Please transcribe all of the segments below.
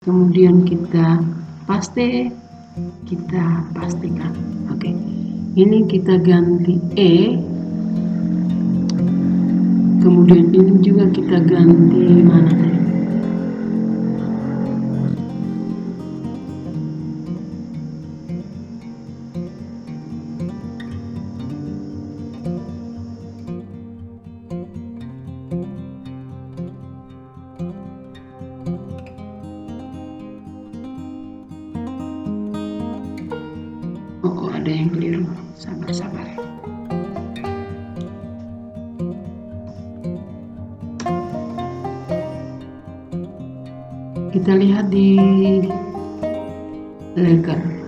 kemudian kita pastikan. Oke, ini kita ganti E, kemudian ini juga kita ganti mana tadi? Oh, ada yang keliru. Sabar. Kita lihat di leker.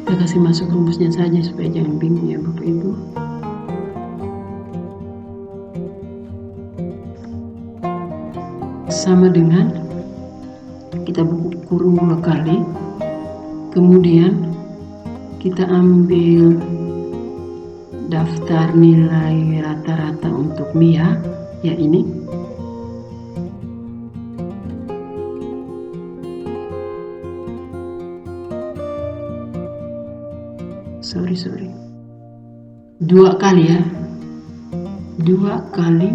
Kita kasih masuk rumusnya saja supaya jangan bingung ya Bapak Ibu. Sama dengan kita kurung 2 kali, kemudian kita ambil daftar nilai rata-rata untuk MIA, ya ini. Sorry. 2 kali ya. 2 kali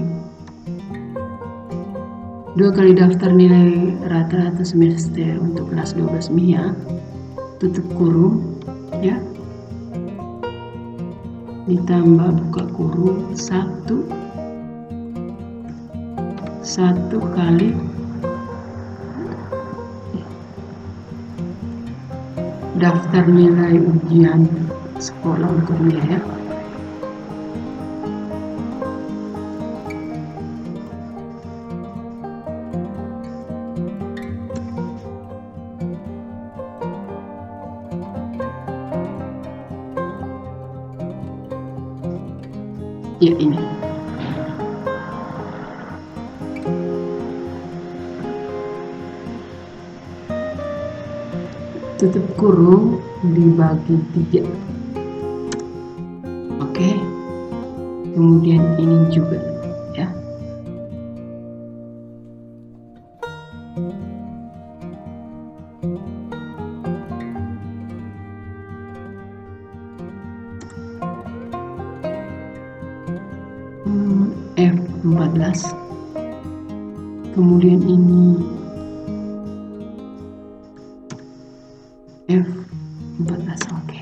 daftar nilai rata-rata semester untuk kelas 12 MIA, tutup kurung ya. Ditambah buka kurung 1 kali daftar nilai ujian sekolah untuk MIA ya. Ya ini. Tutup kurung dibagi 3. Oke. Kemudian ini juga ya. F14. Kemudian ini F14. Oke.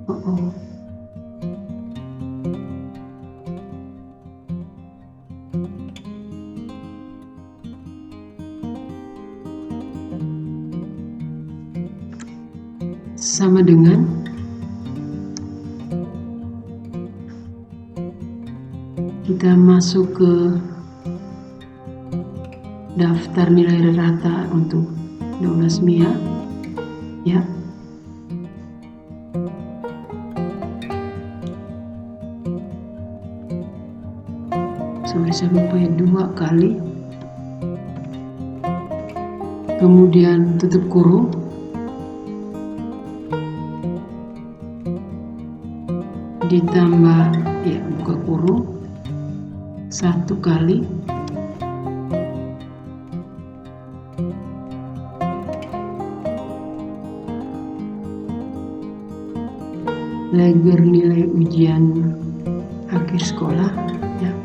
Oh. Sama dengan kita masuk ke daftar nilai rata untuk 12 MIA ya. Saya lupa ya, 2 kali, kemudian tutup kurung, ditambah ya buka kurung 1 kali leger nilai ujian akhir sekolah ya.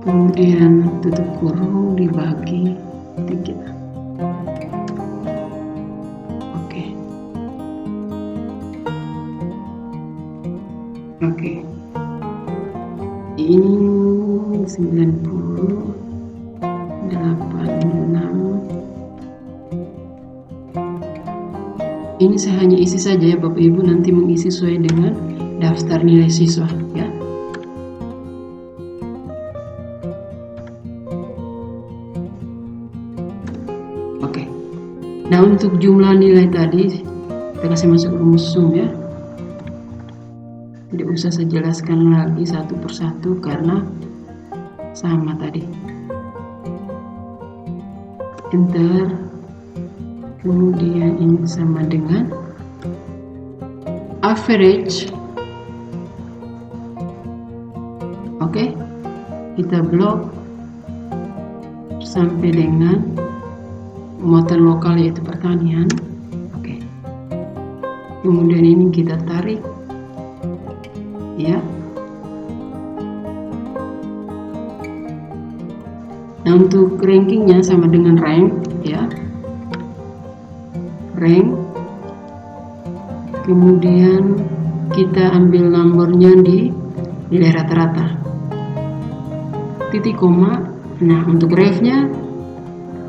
Kemudian tutup kurung dibagi 3. Oke. Ini 90, 86. Ini saya hanya isi saja ya Bapak Ibu, nanti mengisi sesuai dengan daftar nilai siswa ya. Oke. Nah, untuk jumlah nilai tadi kita kasih masuk rumus sum ya. Tidak usah saya jelaskan lagi satu persatu karena sama tadi. Enter. Kemudian ini sama dengan average. Oke, kita blok sampai dengan muatan lokal yaitu pertanian. Oke, kemudian ini kita tarik ya. Nah, untuk rankingnya sama dengan rank ya, rank. Kemudian kita ambil nomornya di nilai rata-rata, titik koma. Nah, untuk ref-nya,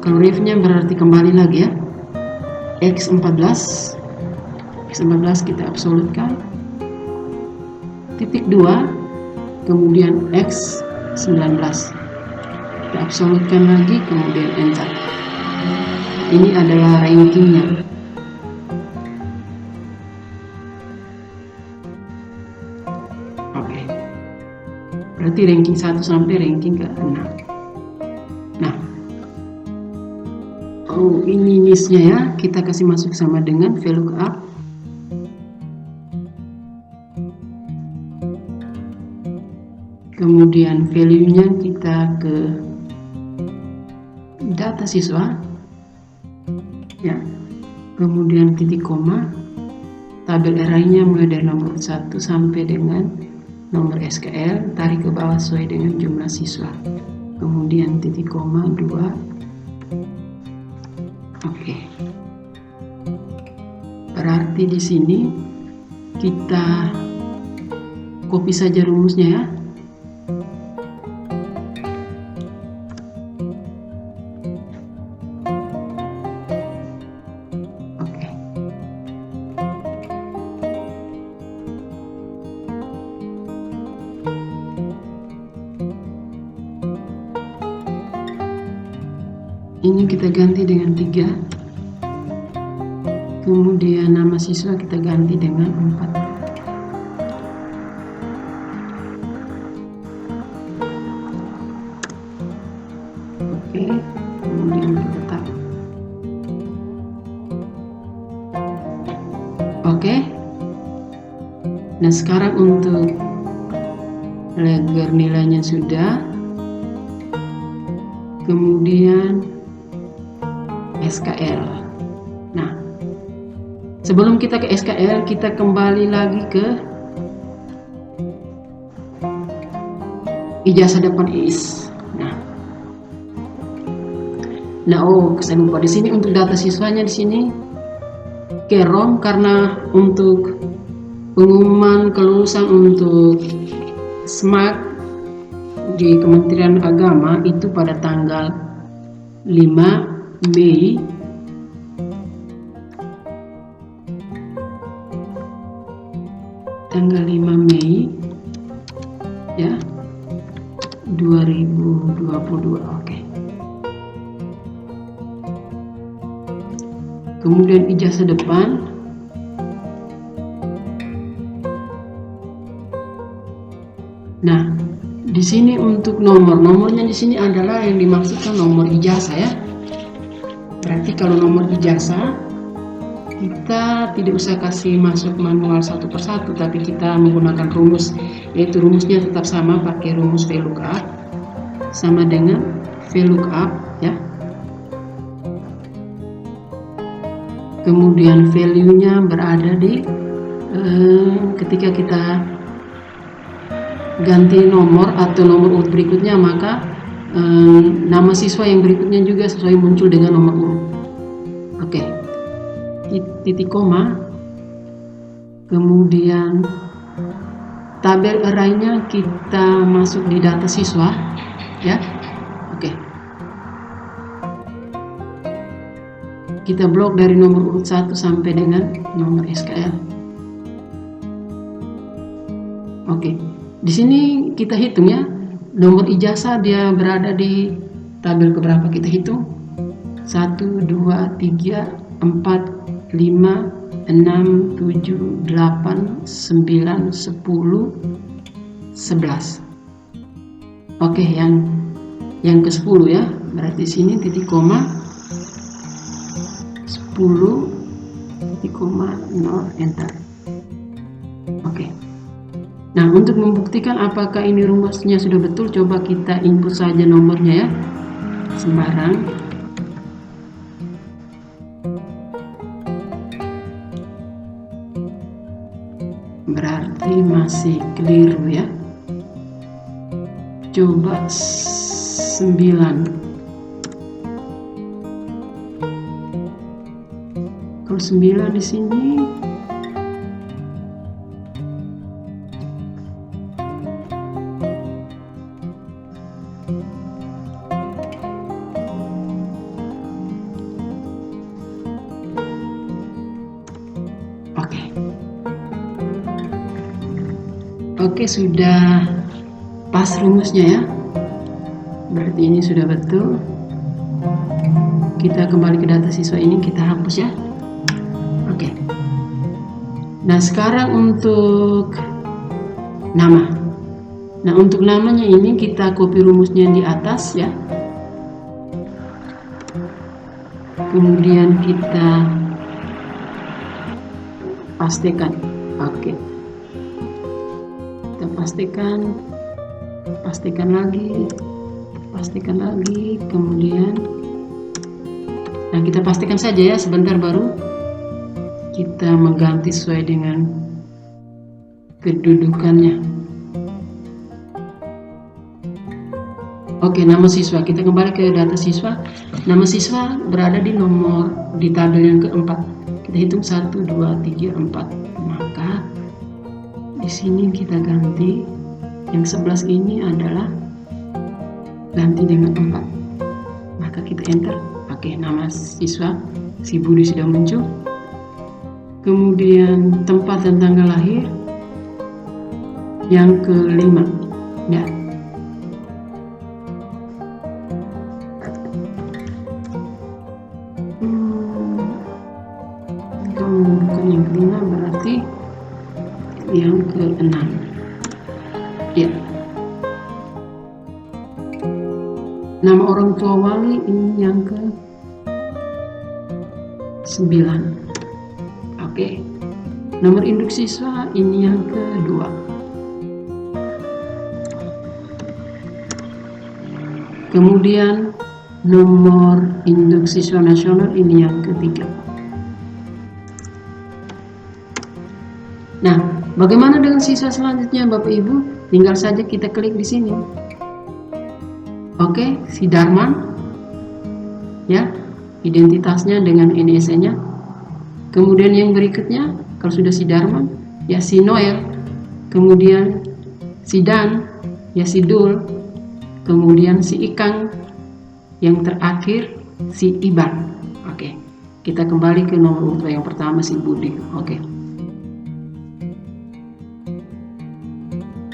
kalau ref-nya berarti kembali lagi ya, X14 kita absolutkan, titik 2, kemudian X19 kita absolutkan lagi, kemudian enter. Ini adalah rankingnya. Oke, berarti ranking 1 sampai ranking ke-6. Nah, ini niche-nya ya, kita kasih masuk sama dengan VLOOKUP. Kemudian value-nya kita ke data siswa ya, kemudian titik koma, tabel array-nya mulai dari nomor 1 sampai dengan nomor SKL, tarik ke bawah sesuai dengan jumlah siswa, kemudian titik koma 2. Oke, berarti di sini kita copy saja rumusnya ya. Ini kita ganti dengan 3, kemudian nama siswa kita ganti dengan 4. Oke, kemudian kita taruh. Oke, nah sekarang untuk leger nilainya sudah, kemudian SKL. Nah, sebelum kita ke SKL, kita kembali lagi ke ijazah depan IS. Saya lupa di sini untuk data siswanya di sini kerom, karena untuk pengumuman kelulusan untuk SMAK di Kementerian Agama itu pada tanggal 5 Mei ya 2022. Oke. Kemudian ijazah depan nah, di sini untuk nomornya di sini adalah yang dimaksudkan nomor ijazah ya. Berarti kalau nomor ijazah kita tidak usah kasih masuk manual satu persatu, tapi kita menggunakan rumus, yaitu rumusnya tetap sama, pakai rumus VLOOKUP sama dengan VLOOKUP ya. Kemudian value-nya berada di ketika kita ganti nomor atau nomor urut berikutnya, maka nama siswa yang berikutnya juga sesuai muncul dengan nomor urut. Oke, titik koma, kemudian tabel array-nya kita masuk di data siswa ya. Oke, kita blok dari nomor urut 1 sampai dengan nomor SKL. Oke, di sini kita hitung ya, nomor ijazah dia berada di tabel keberapa, kita hitung 1, 2, 3, 4, 5, 6, 7, 8, 9, 10, 11. Oke, yang ke 10 ya, berarti sini titik koma 10 titik koma 0 enter. Oke. Nah, untuk membuktikan apakah ini rumusnya sudah betul, coba kita input saja nomornya ya, sembarang. Berarti masih keliru ya. Coba 9. Kalau 9 di sini Oke, sudah pas rumusnya ya. Berarti ini sudah betul. Kita kembali ke data siswa ini, kita hapus ya. Oke. Nah, sekarang untuk nama. Nah, untuk namanya ini kita copy rumusnya di atas ya. Kemudian kita pastikan. Oke. Kita pastikan lagi, kemudian nah kita pastikan saja ya, sebentar baru kita mengganti sesuai dengan kedudukannya. Oke, nama siswa, kita kembali ke data siswa. Nama siswa berada di tabel yang keempat. Kita hitung 1, 2, 3, 4. Maka di sini kita ganti yang 11 ini adalah ganti dengan 4. Maka kita enter. Oke, nama siswa si Budi sudah muncul. Kemudian tempat dan tanggal lahir yang kelima ya. Bukan yang kelima, berarti yang keenam ya. Nama orang tua wali ini yang ke 9. Oke. Nomor induk siswa ini yang kedua. Kemudian nomor induk siswa nasional ini yang ketiga. Nah, bagaimana dengan siswa selanjutnya Bapak Ibu? Tinggal saja kita klik di sini. Oke, si Darman ya, identitasnya dengan NIS-nya. Kemudian yang berikutnya, kalau sudah si Darman ya si Noel, kemudian si Dan ya si Dul, kemudian si Ikang, yang terakhir si Iban. Oke, kita kembali ke nomor urut yang pertama si Budi. Oke.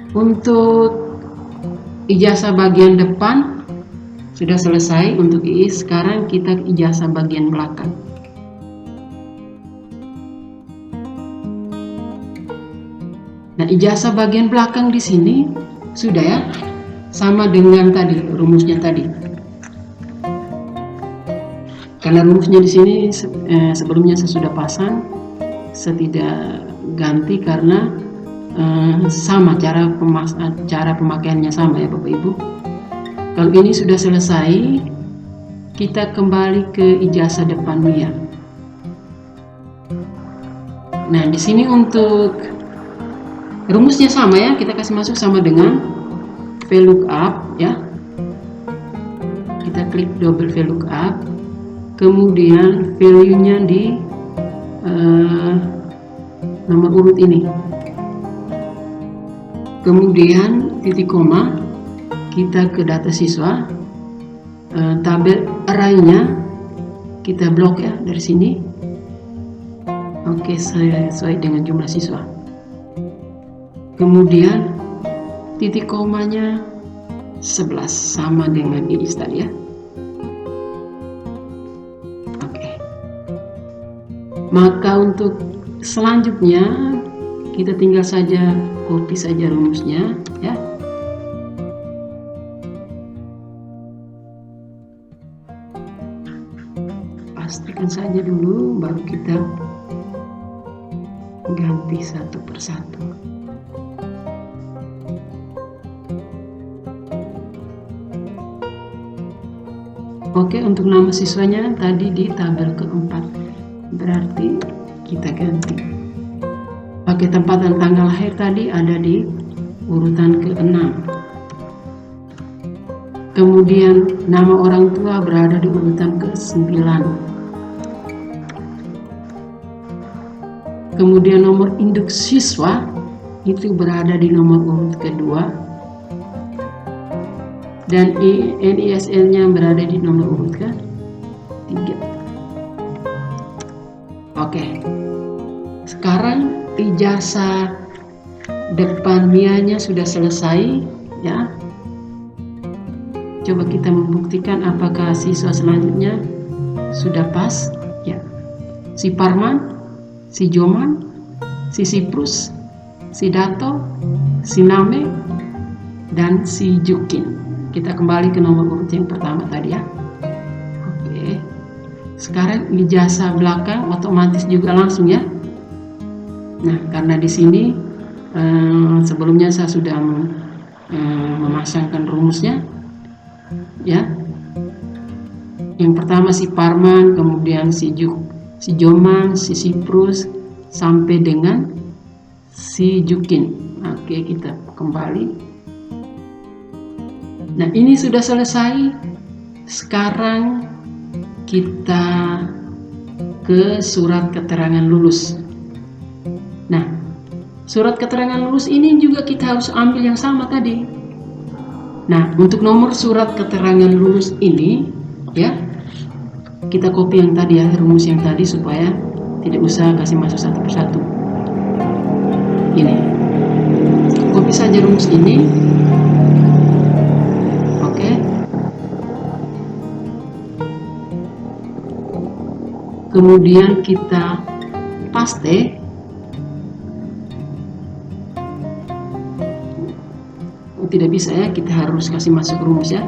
Untuk ijazah bagian depan sudah selesai untuk IIS. Sekarang kita ijazah bagian belakang. Nah, ijazah bagian belakang di sini sudah ya, sama dengan tadi rumusnya tadi. Karena rumusnya di sini sebelumnya saya sudah pasang, saya tidak ganti karena sama cara pemakaiannya sama ya Bapak Ibu. Kalau ini sudah selesai, kita kembali ke ijazah depan MIA. Nah, di sini untuk rumusnya sama ya, kita kasih masuk sama dengan VLOOKUP ya. Kita klik double VLOOKUP, kemudian value-nya di nomor urut ini. Kemudian titik koma, kita ke data siswa, tabel array-nya kita blok ya dari sini. Oke, sesuai dengan jumlah siswa. Kemudian titik komanya 11 sama dengan ini tadi ya. Oke. Maka untuk selanjutnya kita tinggal saja copy saja rumusnya ya. Pastikan saja dulu baru kita ganti satu persatu. Oke, untuk nama siswanya tadi di tabel keempat, berarti kita ganti. Oke, tempat dan tanggal lahir tadi ada di urutan ke-6. Kemudian nama orang tua berada di urutan ke-9. Kemudian nomor induk siswa itu berada di nomor urut kedua, dan NISL-nya berada di nomor urut ke-3. Oke, sekarang ijazah depan Mianya sudah selesai ya. Coba kita membuktikan apakah siswa selanjutnya sudah pas ya. Si Parman, si Joman, si Siprus, si Dato, si Name, dan si Jukin. Kita kembali ke nomor urut yang pertama tadi ya. Oke. Sekarang ijazah belakang otomatis juga langsung ya. Nah, karena di sini sebelumnya saya sudah memasangkan rumusnya ya. Yang pertama si Parman, kemudian si Joman, si Siprus, sampai dengan si Jukin. Oke, kita kembali. Nah, ini sudah selesai. Sekarang kita ke surat keterangan lulus. Nah, surat keterangan lulus ini juga kita harus ambil yang sama tadi. Nah, untuk nomor surat keterangan lulus ini ya, kita copy yang tadi ya, rumus yang tadi supaya tidak usah kasih masuk satu persatu. Ini, copy saja rumus ini. Oke. Kemudian kita paste. Tidak bisa ya, kita harus kasih masuk rumus ya.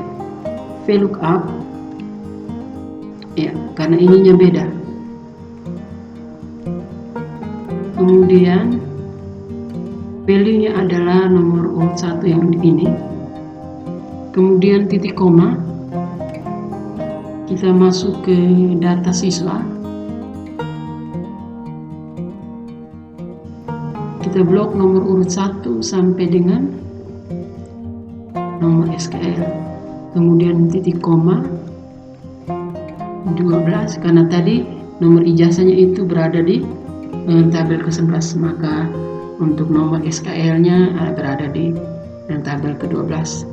VLOOKUP ya, karena ininya beda. Kemudian value-nya adalah nomor urut 1 yang ini. Kemudian titik koma, kita masuk ke data siswa. Kita blok nomor urut 1 sampai dengan nomor SKL. Kemudian titik koma 12, karena tadi nomor ijazahnya itu berada di tabel ke-11, maka untuk nomor SKL-nya berada di tabel ke-12.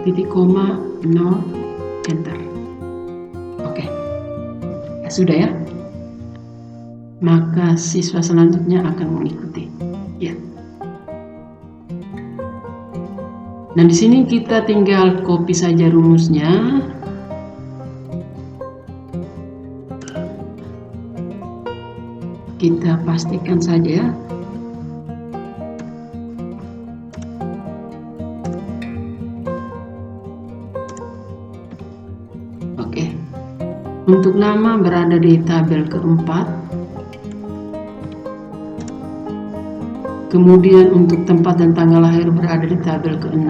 Titik koma 0, enter. Oke, ya, sudah ya. Maka siswa selanjutnya akan mengikuti ya. Nah, di sini kita tinggal copy saja rumusnya. Kita pastikan saja ya. Oke. Untuk nama berada di tabel keempat. Kemudian untuk tempat dan tanggal lahir berada di tabel ke-6.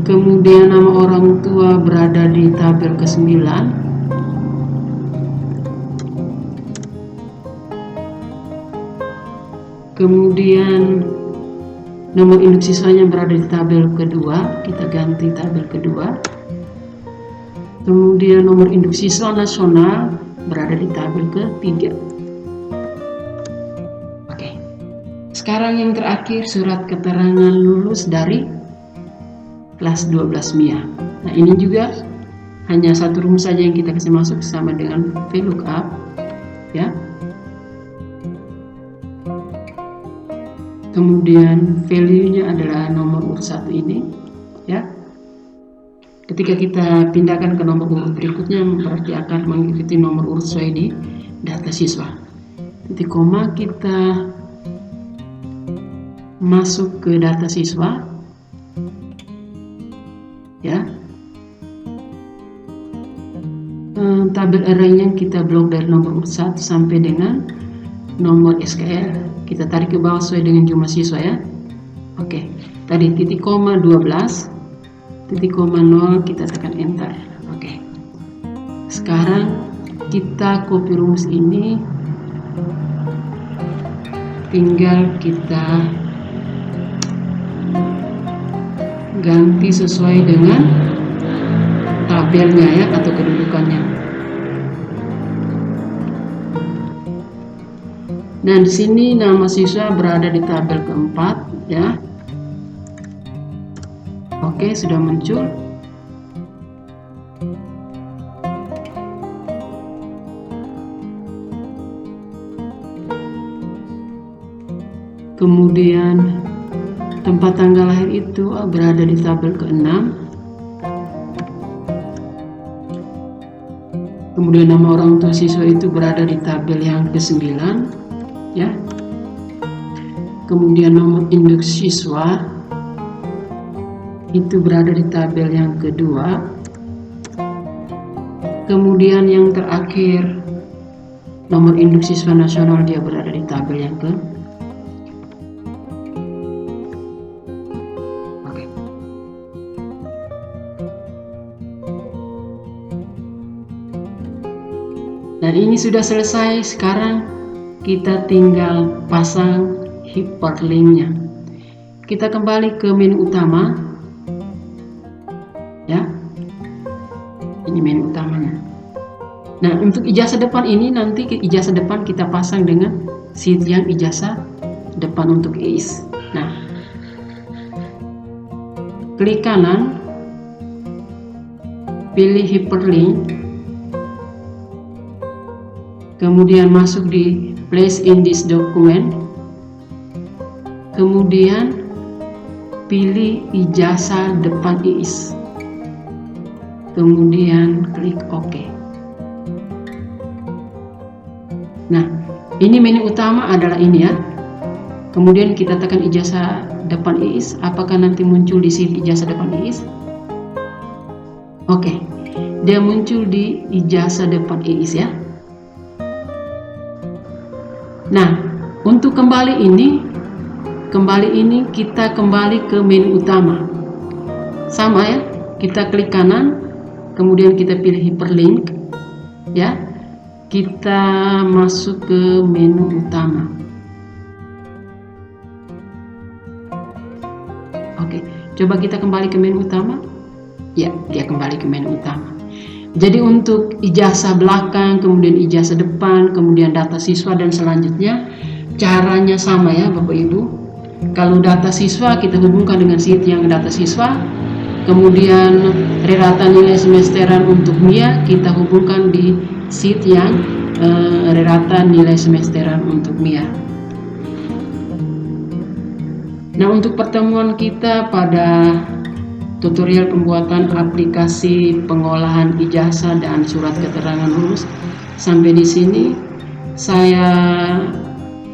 Kemudian nama orang tua berada di tabel ke-9. Kemudian nomor induk siswanya berada di tabel kedua, kita ganti tabel kedua. Kemudian nomor induk siswa nasional berada di tabel ke-3. Oke. Sekarang yang terakhir surat keterangan lulus dari kelas 12 MIA. Nah, ini juga hanya satu rumus saja yang kita kasih masuk sama dengan VLOOKUP, ya. Kemudian value-nya adalah nomor urut 1 ini, ya. Ketika kita pindahkan ke nomor urut berikutnya, berarti akan mengikuti nomor urut sesuai di data siswa. Titik koma, kita masuk ke data siswa, ya. Tabel array-nya kita blok dari nomor urut 1 sampai dengan nomor SKL. Kita tarik ke bawah sesuai dengan jumlah siswa, ya. Oke, tadi titik koma 12, titik koma 0, kita tekan enter. Oke, sekarang kita copy rumus ini, tinggal kita ganti sesuai dengan tabelnya, ya, atau kedudukannya. Nah, di sini nama siswa berada di tabel keempat, ya. Oke, sudah muncul. Kemudian tempat tanggal lahir itu berada di tabel ke-6. Kemudian nama orang tua siswa itu berada di tabel yang ke-9, ya. Kemudian nomor induk siswa itu berada di tabel yang kedua. Kemudian yang terakhir, nomor induk siswa nasional, dia berada di tabel yang ke. Oke. Dan ini sudah selesai. Sekarang kita tinggal pasang hyperlinknya. Kita kembali ke menu utama, ya. Ini menu utamanya. Nah, untuk ijazah depan ini, nanti ijazah depan kita pasang dengan sheet yang ijazah depan untuk EIS. Nah, klik kanan, pilih hyperlink, kemudian masuk di place in this document, kemudian pilih ijazah depan EIS, kemudian klik OK. Nah, ini menu utama adalah ini, ya. Kemudian kita tekan ijazah depan EIS, apakah nanti muncul di sini ijazah depan EIS? Oke, dia muncul di ijazah depan EIS, ya. Nah, untuk kembali ini kita kembali ke menu utama. Sama, ya, kita klik kanan, kemudian kita pilih hyperlink, ya. Kita masuk ke menu utama. Oke, coba kita kembali ke menu utama. Ya, dia kembali ke menu utama. Jadi untuk ijazah belakang, kemudian ijazah depan, kemudian data siswa dan selanjutnya, caranya sama, ya Bapak Ibu. Kalau data siswa kita hubungkan dengan sheet yang data siswa, kemudian reratan nilai semesteran untuk MIA kita hubungkan di sheet yang reratan nilai semesteran untuk MIA. Nah, untuk pertemuan kita pada tutorial pembuatan aplikasi pengolahan ijazah dan surat keterangan lulus sampai di sini. Saya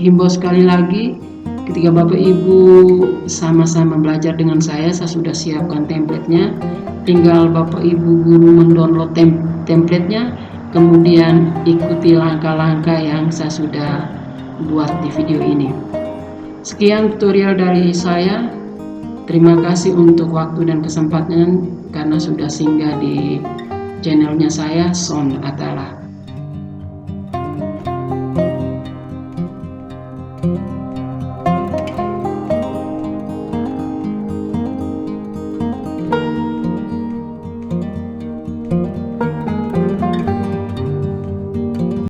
himbau sekali lagi, ketika Bapak Ibu sama-sama belajar dengan saya sudah siapkan template-nya. Tinggal Bapak Ibu guru mendownload template-nya, kemudian ikuti langkah-langkah yang saya sudah buat di video ini. Sekian tutorial dari saya. Terima kasih untuk waktu dan kesempatan karena sudah singgah di channelnya saya, Son Atala.